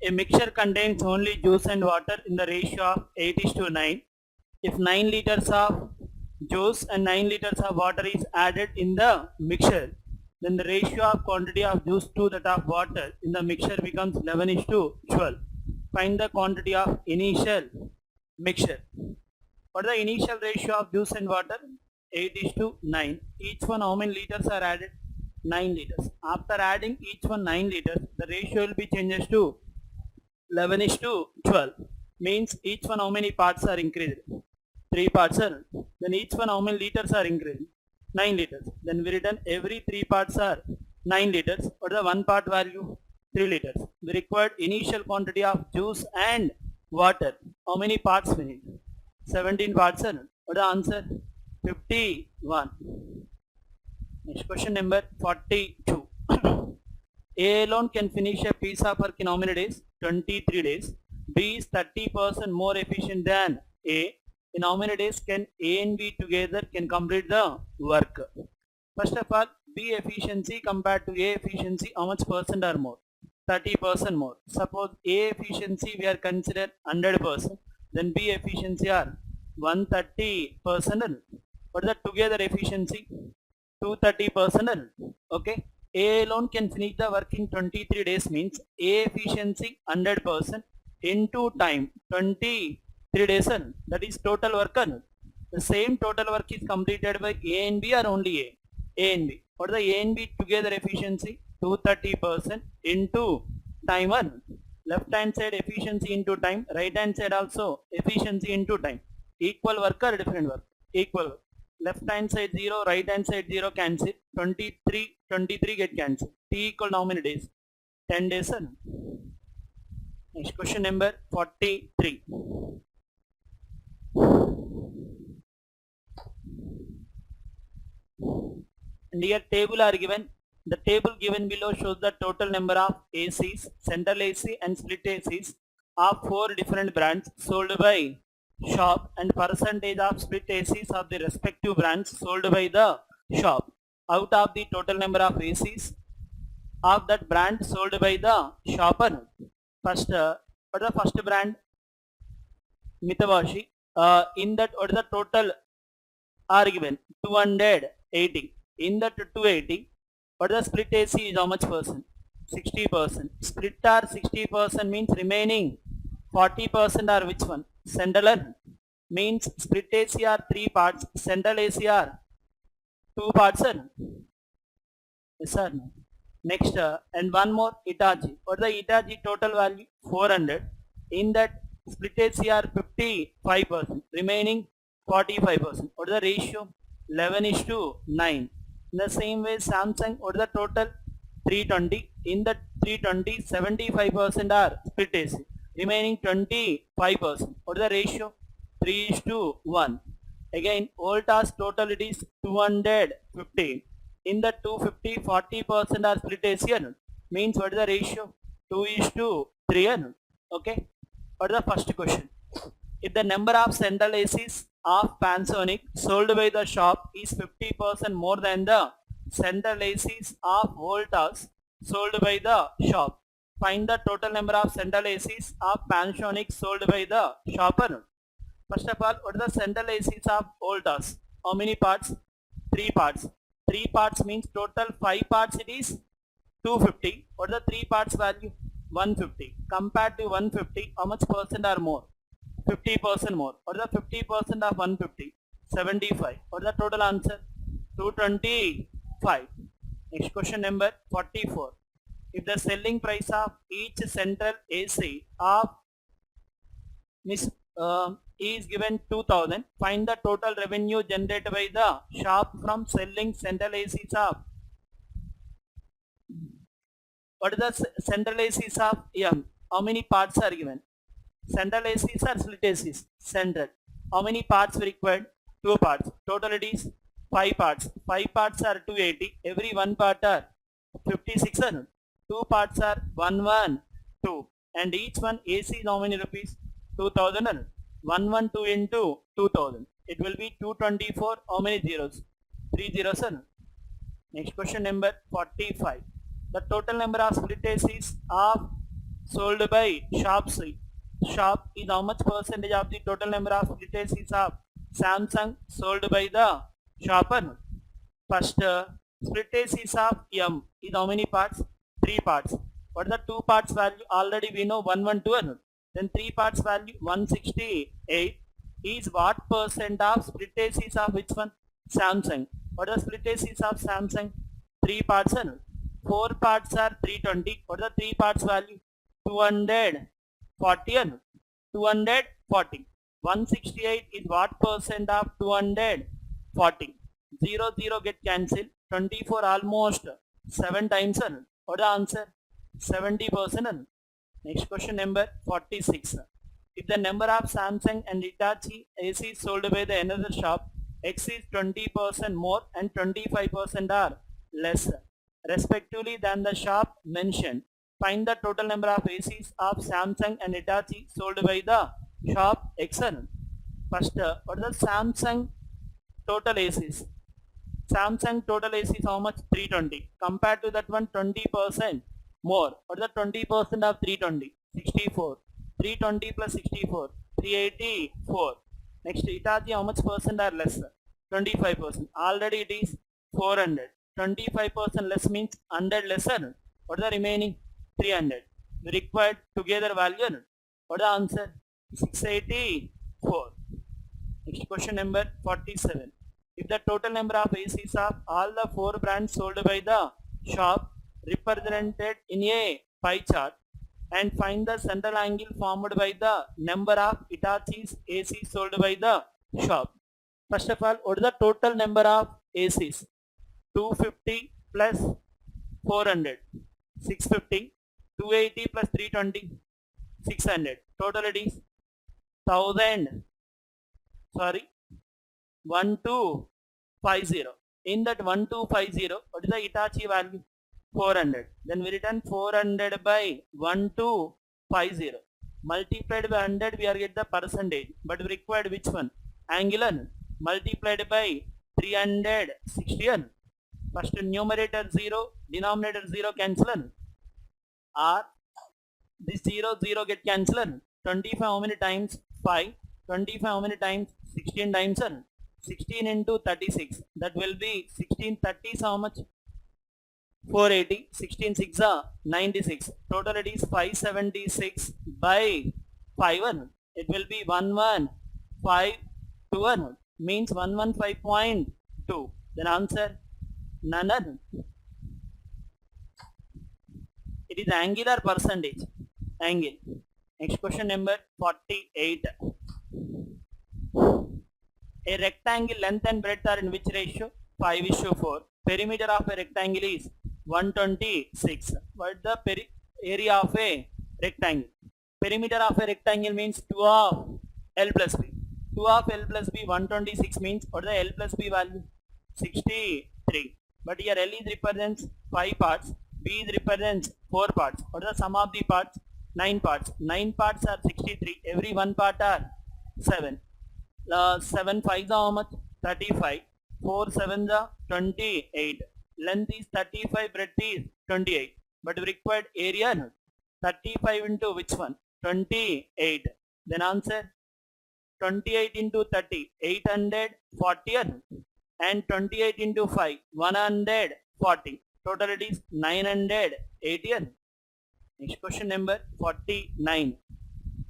A mixture contains only juice and water in the ratio of 8:9. If 9 liters of juice and 9 liters of water is added in the mixture, then the ratio of quantity of juice to that of water in the mixture becomes 11:12. Find the quantity of initial mixture. What is the initial ratio of juice and water? 8:9. Each one how many liters are added? 9 liters. After adding each one 9 liters, the ratio will be changes to 11:12. Means each one how many parts are increased? 3 parts are. Then each one how many liters are increased? 9 liters. Then we written every 3 parts are 9 liters. What is the one part value? 3 liters. We required initial quantity of juice and water. How many parts we need? 17 parts are. What is the answer? 51. Next question number 42. A alone can finish a piece of work in how many days? 23 days. B is 30% more efficient than A. In how many days can A and B together can complete the work? First of all, B efficiency compared to A efficiency, how much percent or more? 30% more. Suppose A efficiency we are considered 100%, then B efficiency are 130%. What is the together efficiency? 230%. Okay. A alone can finish the work in 23 days means A efficiency 100% into time 23 days. That is total work. The same total work is completed by A and B or only A? A and B. What is the A and B together efficiency? 230% into time 1. Left hand side efficiency into time, right hand side also efficiency into time. Equal work or different work? Equal work. Left hand side 0, right hand side 0 cancel. 23 get cancelled. T equal how many days? 10 days. Next question number 43. And here table are given. The table given below shows the total number of ACs, central AC and split ACs of 4 different brands sold by shop and percentage of split ACs of the respective brands sold by the shop. Out of the total number of ACs of that brand sold by the shopper. First, what is the first brand? Mitsubishi. In that, what is the total are given? 280. In that 280, what is the split AC is how much percent? 60%. Split are 60% means remaining 40% are which one? Central. Means split AC are 3 parts, central AC are 2 parts. Yes sir. Next, and one more Hitachi. What is the Hitachi total value? 400. In that split AC are 55%, remaining 45%. What is the ratio? 11:9. In the same way, Samsung, what is the total? 320. In the 320, 75% are split AC, remaining 25%. What is the ratio? 3:1. Again, Voltas total it is 250. In the 250, 40% are split AC. Means what is the ratio? 2:3. Okay. What is the first question? If the number of central ACs of Panasonic sold by the shop is 50% more than the central ACs of Voltas sold by the shop, find the total number of central ACs of Panasonic sold by the shopper. First of all, what is the central ACs of Voltas? How many parts? 3 parts. 3 parts means total 5 parts it is 250. What is the 3 parts value? 150. Compared to 150, how much percent are more? 50% more. What is the 50% of 150? 75. What is the total answer? 225. Next question number 44. If the selling price of each central AC of is given 2000, find the total revenue generated by the shop from selling central ACs of. What is the central ACs of M? How many parts are given? Central ACs or split ACs? Central. How many parts required? 2 parts. Total it is 5 parts. 5 parts are 280. Every 1 part are 56. 2 parts are 112. And each one AC is how many rupees? 2000. 112 into 2000. It will be 224. How many zeros? 3 zeros. Next question number 45. The total number of split ACs of sold by shop C. Shop is how much percentage of the total number of split ACs of Samsung sold by the shopper? First, split ACs of M is how many parts? 3 parts. What are the 2 parts value? Already we know 112. Then 3 parts value 168 is what percent of split ACs of which one? Samsung. What are the split ACs of Samsung? 3 parts. 4 parts are 320. What are the 3 parts value? 240 and 240. 168 is what percent of 240? 0 get cancelled. 24 almost 7 times. What the answer? 70%. Next question number 46. If the number of Samsung and Hitachi AC sold by the another shop X is 20% more and 25% are less respectively than the shop mentioned, find the total number of ACs of Samsung and Hitachi sold by the shop X. First, what is the Samsung total ACs? Samsung total AC is how much? 320. Compared to that one, 20% more. What is the 20% of 320? 64. 320 plus 64. 384. Next, Hitachi how much percent are less? 25%. Already it is 400. 25% less means 100 lesser. What is the remaining? 300. We required together value. What is the answer? 684. Next question number 47. If the total number of ACs of all the 4 brands sold by the shop represented in a pie chart and find the central angle formed by the number of Hitachi's ACs sold by the shop. First of all, what is the total number of ACs? 250 plus 400, 650, 280 plus 320, 600. Total it is 1000. 1250. In that 1250, what is the Hitachi value? 400. Then we return 400 by 1250. Multiplied by 100, we are get the percentage. But we required which one? Angular. Multiplied by 360. First numerator 0, denominator 0 cancel. Or this 0 get cancelled. 25 how many times? 5. 25 how many times? 16 times. 16 into 36. That will be 16 30s how much? 480. 16 6 are 96. Total it is 576 by 5. It will be 1151. Means 115.2. Then answer none. It is angular percentage. Angle. Next question number 48. A rectangle length and breadth are in which ratio? 5:4. Perimeter of a rectangle is 126. What is the area of a rectangle? Perimeter of a rectangle means 2 of L plus B. 2 of L plus B 126 means what is the L plus B value? 63. But here L is represents 5 parts. B is represents 4 parts. What is the sum of the parts? 9 parts. 9 parts are 63. Every 1 part are 7. 7 5s are how much? 35. 4 7s are 28. Length is 35, breadth is 28. But we required area 35 into which one? 28. Then answer 28 into 30, 840 and 28 into 5, 140. Total it is 980. Next question number 49.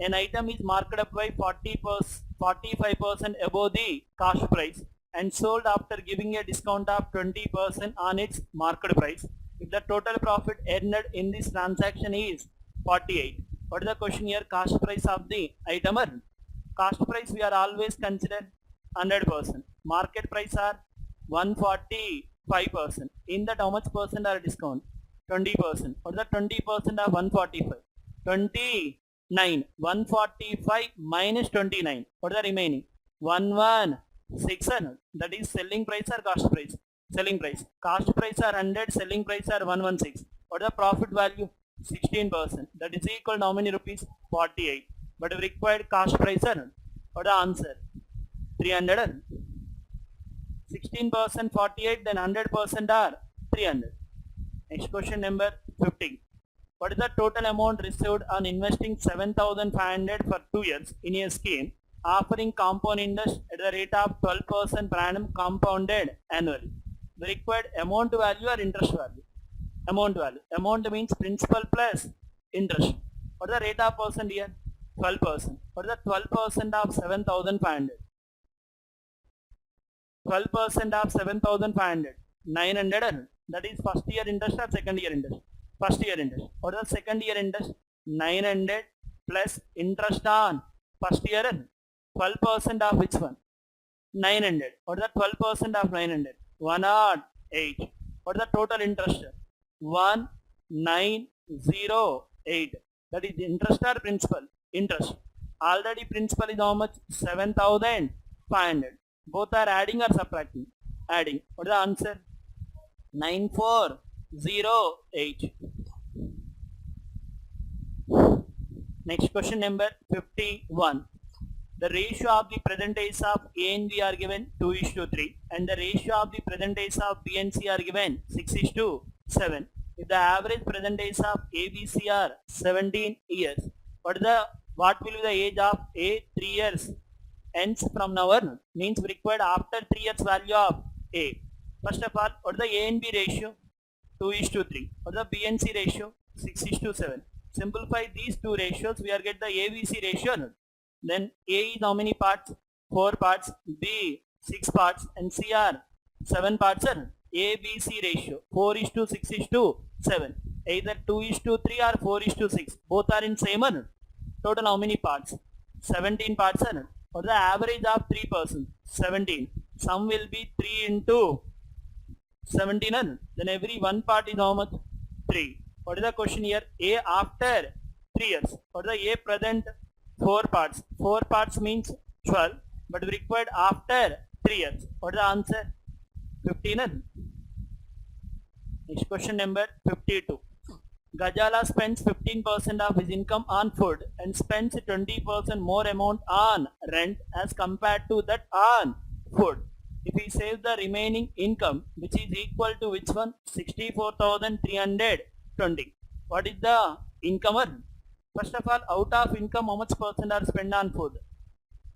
An item is marked up by 45% above the cost price and sold after giving a discount of 20% on its market price. If the total profit earned in this transaction is 48. What is the question here? Cost price of the item. Cost price we are always consider 100%. Market price are 145%. In that how much percent are discount? 20%. What is the 20% of 145? 29. 145 minus 29. What is the remaining? 116. That is selling price or cost price? Selling price. Cost price are 100, selling price are 116. What is the profit value? 16%. That is equal to how many rupees? 48. But we required cost price are what is the answer? 300. 16% 48, then 100% are 300. Next question number 50. What is the total amount received on investing 7,500 for 2 years in a scheme offering compound interest at the rate of 12% per annum compounded annually? The required amount value or interest value? Amount value. Amount means principal plus interest. What is the rate of percent here? 12%. What is the 12% of 7,500? 12% of 7,500. 900. That is first year interest or second year interest? First year interest. What is the second year interest? 900 plus interest on first year. 12% of which one? 900. What is the 12% of 900? 108. What is the total interest? 1908. That is interest or principal? Interest. Already principal is how much? 7,500. Both are adding or subtracting? Adding. What is the answer? 9408. Next question number 51. The ratio of the present days of A and B are given 2:3 and the ratio of the present days of B and C are given 6:7. If the average present days of A, B, C are 17 years, what will be the age of A? 3 years. Hence from now on means required after 3 years value of A. First of all, what is the A and B ratio? 2:3. What is the B and C ratio? 6:7. Simplify these two ratios, we are get the ABC ratio. Then A is how many parts? 4 parts. B 6 parts and C are 7 parts. ABC ratio 4:6:7. Either 2:3 or 4:6. Both are in same. Total how many parts? 17 parts. What is the average of 3 persons? 17. Sum will be 3 into 17. Then every one part is how much? 3. What is the question here? A after 3 years. What is the A present? 4 parts. 4 parts means 12. But we required after 3 years. What is the answer? 15. Next question number 52. Gajala spends 15% of his income on food and spends 20% more amount on rent as compared to that on food. If he saves the remaining income, which is equal to which one? 64,320. What is the income? First of all, out of income, how much percent are spent on food?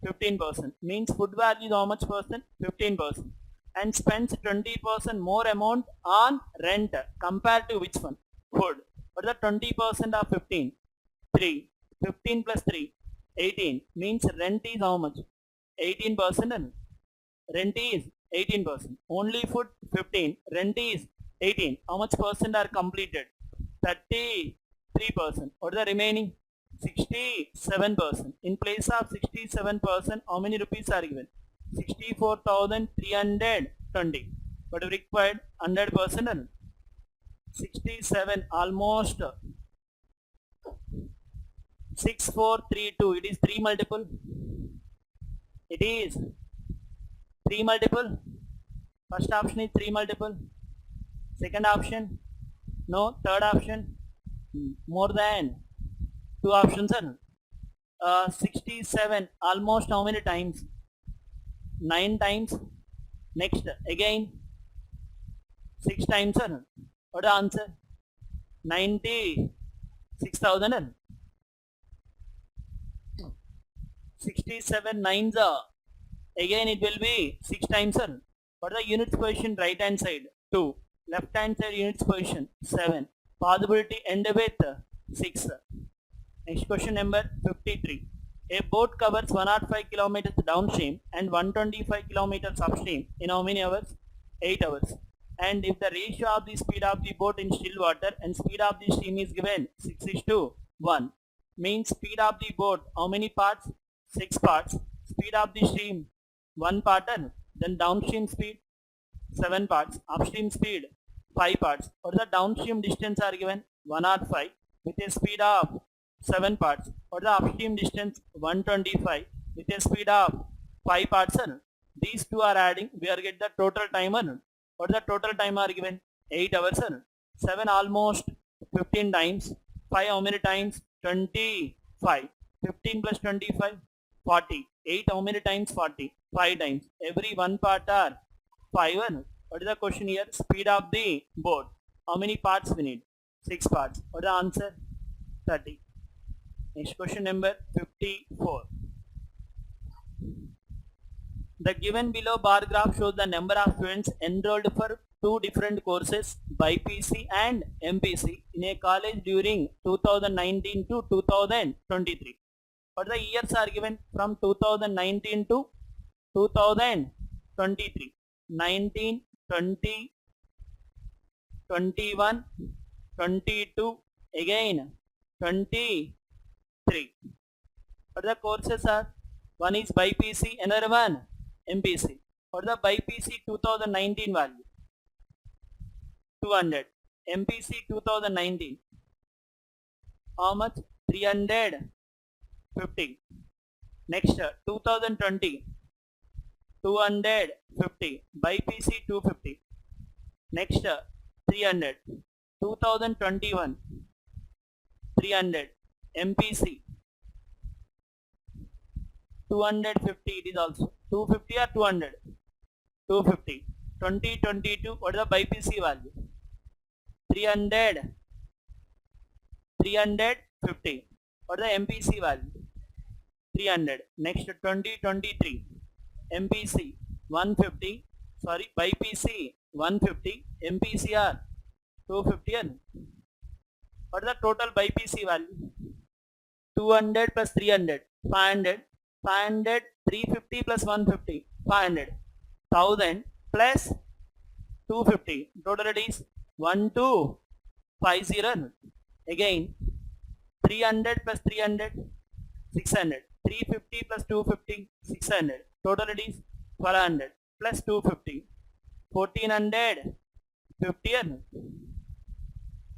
15%. Means food value is how much percent? 15%. And spends 20% more amount on rent compared to which one? Food. What is the 20% of 15? 3. 15 plus 3, 18. Means rent is how much? 18%. Rent is 18%. Only food 15. Rent is 18. How much percent are completed? 33%. What is the remaining? 67%. In place of 67%, how many rupees are given? 64,320. But required 100%. 67 almost 6432. It is 3 multiple. It is 3 multiple. First option is 3 multiple. Second option no. Third option more than 2 options. 67 almost how many times? 9 times. Next again 6 times. What is the answer? 96,000. 67 nines. Again it will be 6 times. What is the units position? Right hand side 2. Left hand side units position 7. Possibility end with 6. Next question number 53. A boat covers 105 kilometers downstream and 125 kilometers upstream in how many hours? 8 hours. And if the ratio of the speed of the boat in still water and speed of the stream is given 6:1, means speed of the boat how many parts? 6 parts. Speed of the stream 1 part. Then downstream speed 7 parts. Upstream speed 5 parts. What is the downstream distance are given? 105 with a speed of 7 parts. What is the upstream distance? 125 with a speed of 5 parts. These two are adding. We are get the total time. What is the total time are given? 8 hours. 7 almost 15 times. 5 how many times? 25. 15 plus 25 40. 8 how many times? 40. 5 times. Every one part are 5. What is the question here? Speed of the boat. How many parts we need? 6 parts. What is the answer? 30. Next question number 54. The given below bar graph shows the number of students enrolled for two different courses, BPC and MPC, in a college during 2019 to 2023. What the years are given from 2019 to 2023? 19, 20, 21, 22, again 23. What the courses are? One is BPC, another one MPC. What the BPC 2019 value? 200. MPC 2019. How much? 350. Next 2020. 250. BPC 250. Next 300. 2021. 300. MPC 250. It is also 250 or 200? 250. 2022. What is the BPC value? 300. 350. What is the MPC value? 300. Next 2023. MPC 150. Sorry, BPC 150. MPC are 250. What is the total BPC value? 200 plus 300. 500. 500. 350 plus 150. 500. 1000 plus 250. Total it is 1250. Again 300 plus 300. 600. 350 plus 250. 600. Total it is 1200 plus 250. 1450.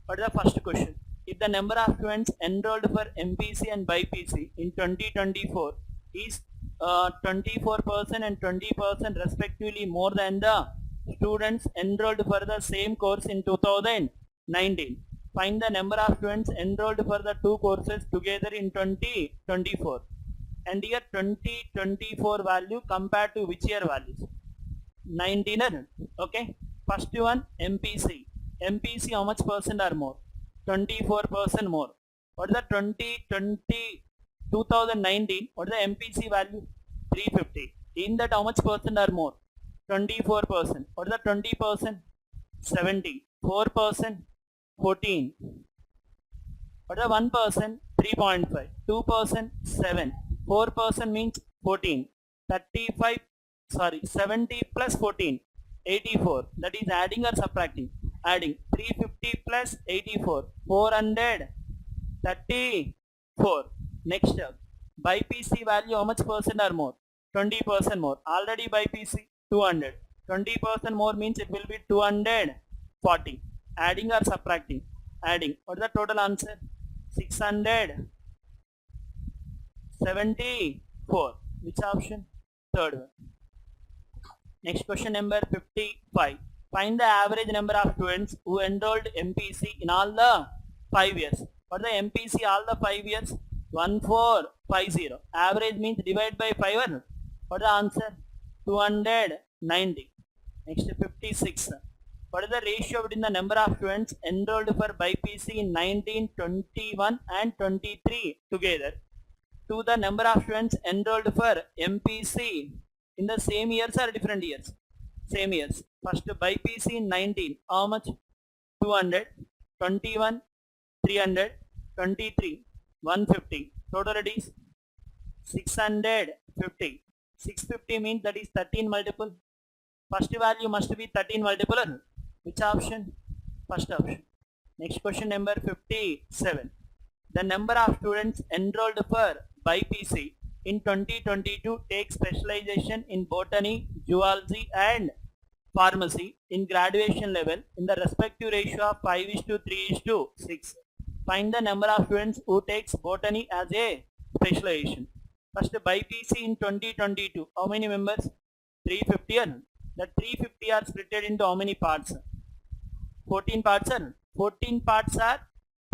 What is the first question? If the number of students enrolled for MPC and BPC in 2024 is 24% and 20% respectively more than the students enrolled for the same course in 2019. Find the number of students enrolled for the two courses together in 2024. And here 2024 value compared to which year values? 19. Okay. First one MPC. MPC how much percent or more? 24% more. What is the 2019? What is the MPC value? 350. In that how much percent or more? 24%. What is the 20%? 70. 4%? 14. What is the 1%? 3.5. 2%? 7. 4% means 14. 35. Sorry, 70 plus 14. 84. That is adding or subtracting? Adding. 350 plus 84. 434. Next up. BPC value how much percent or more? 20% more. Already BPC 200. 20% more means it will be 240. Adding or subtracting? Adding. What is the total answer? 674. Which option? Third one. Next question number 55. Find the average number of students who enrolled MPC in all the 5 years. For the MPC all the 5 years? 1450. Average means divide by 5. What is the answer? 290. Next 56. What is the ratio between the number of students enrolled for BPC in 19, 21 and 23 together to the number of students enrolled for MPC in the same years or different years? Same years. First BPC in 19, how much? 200, 21, 300, 23, 150. Total it is 650. 650 means that is 13 multiple. First value must be 13 multiple. Which option? First option. Next question number 57. The number of students enrolled for BPC in 2022 take specialization in botany, zoology and pharmacy in graduation level in the respective ratio of 5:3:6. Find the number of students who takes botany as a specialization. First BPC in 2022, how many members? 350. The 350 are split into how many parts? 14 parts. 14 parts are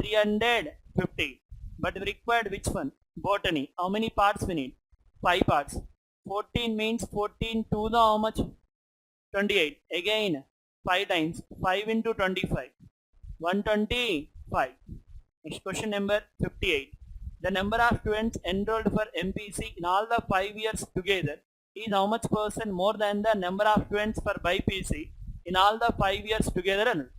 350. But we required which one? Botany. How many parts we need? 5 parts. 14 means 14 to the how much? 28. Again 5 times 5 into 25. 125. 5. Next question number 58. The number of students enrolled for MPC in all the 5 years together is how much percent more than the number of students for BPC in all the 5 years together?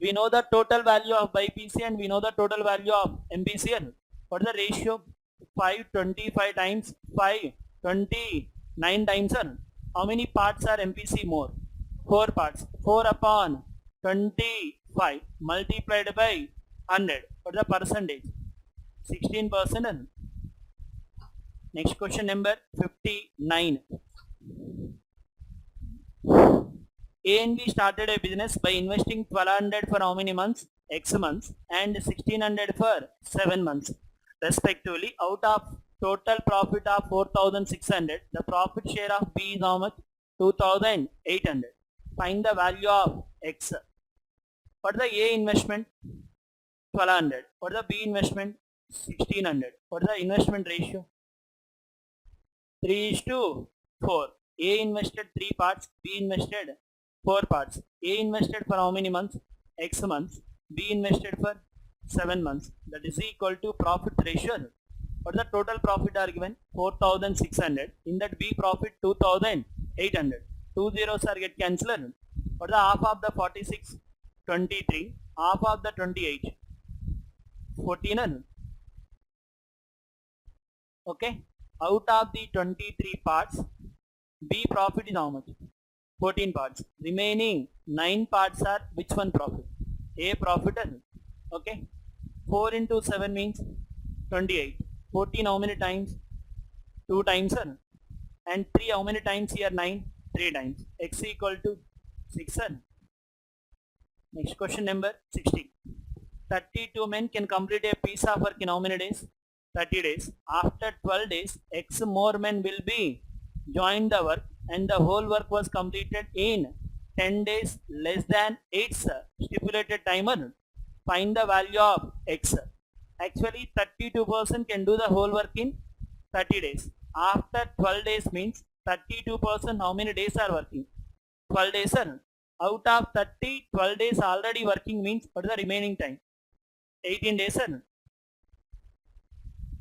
We know the total value of BPC and we know the total value of MPC. What is the ratio? 525 times 529 times. How many parts are MPC more? 4 parts. 4 upon 25 multiplied by 100. What is the percentage? 16%. Next question number 59. A and B started a business by investing 1200 for how many months? X months, and 1600 for 7 months respectively. Out of total profit of 4600, the profit share of B is how much? 2800. Find the value of X. What is the A investment? 1200. What is the B investment? 1600. What is the investment ratio? 3:4. A invested 3 parts, B invested 4 parts. A invested for how many months? X months. B invested for 7 months. That is equal to profit ratio. What is the total profit are given? 4600. In that B profit 2800. 2 zeros are get cancelled. What is the half of the 46? 23. Half of the 28? 14. Okay. Out of the 23 parts, B profit is how much? 14 parts. Remaining 9 parts are which one profit? A profit. Okay. 4 into 7 means 28. 14 how many times? 2 times. And 3 how many times here? 9. 3 times. X equal to 6. Next question number 60. 32 men can complete a piece of work in how many days? 30 days. After 12 days, X more men will be joined the work and the whole work was completed in 10 days less than 8 stipulated timer. Find the value of X. Actually 32% can do the whole work in 30 days. After 12 days means 32% how many days are working? 12 days. Out of 30, 12 days already working means what is the remaining time? 18 days.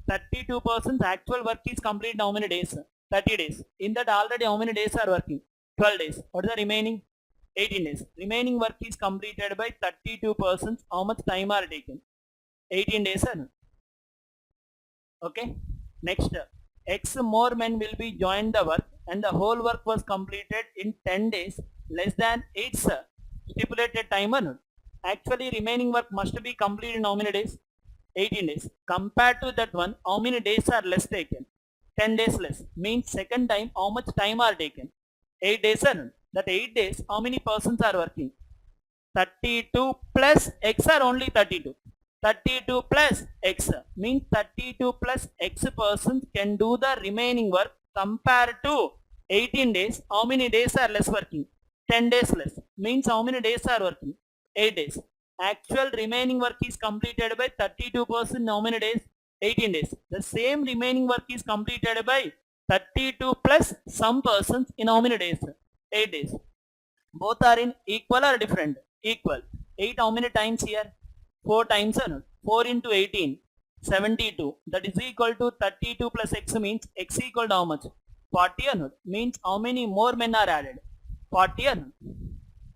32% actual work is complete how many days? 30 days. In that already how many days are working? 12 days. What is the remaining? 18 days. Remaining work is completed by 32%. How much time are taken? 18 days. Okay. Next, X more men will be joined the work and the whole work was completed in 10 days less than 8 stipulated timer. Actually remaining work must be completed in how many days? 18 days. Compared to that one, how many days are less taken? 10 days less. Means second time, how much time are taken? 8 days. That 8 days, how many persons are working? 32 plus X are only 32. 32 plus X means 32 plus X persons can do the remaining work compared to 18 days. How many days are less working? 10 days less. Means how many days are working? 8 days. Actual remaining work is completed by 32%. How many days? 18 days. The same remaining work is completed by 32 plus some persons in how many days? 8 days. Both are in equal or different? Equal. 8 how many times here? 4 times. 4 into 18, 72. That is equal to 32 plus X means X equal to how much? 40. Means how many more men are added? 40.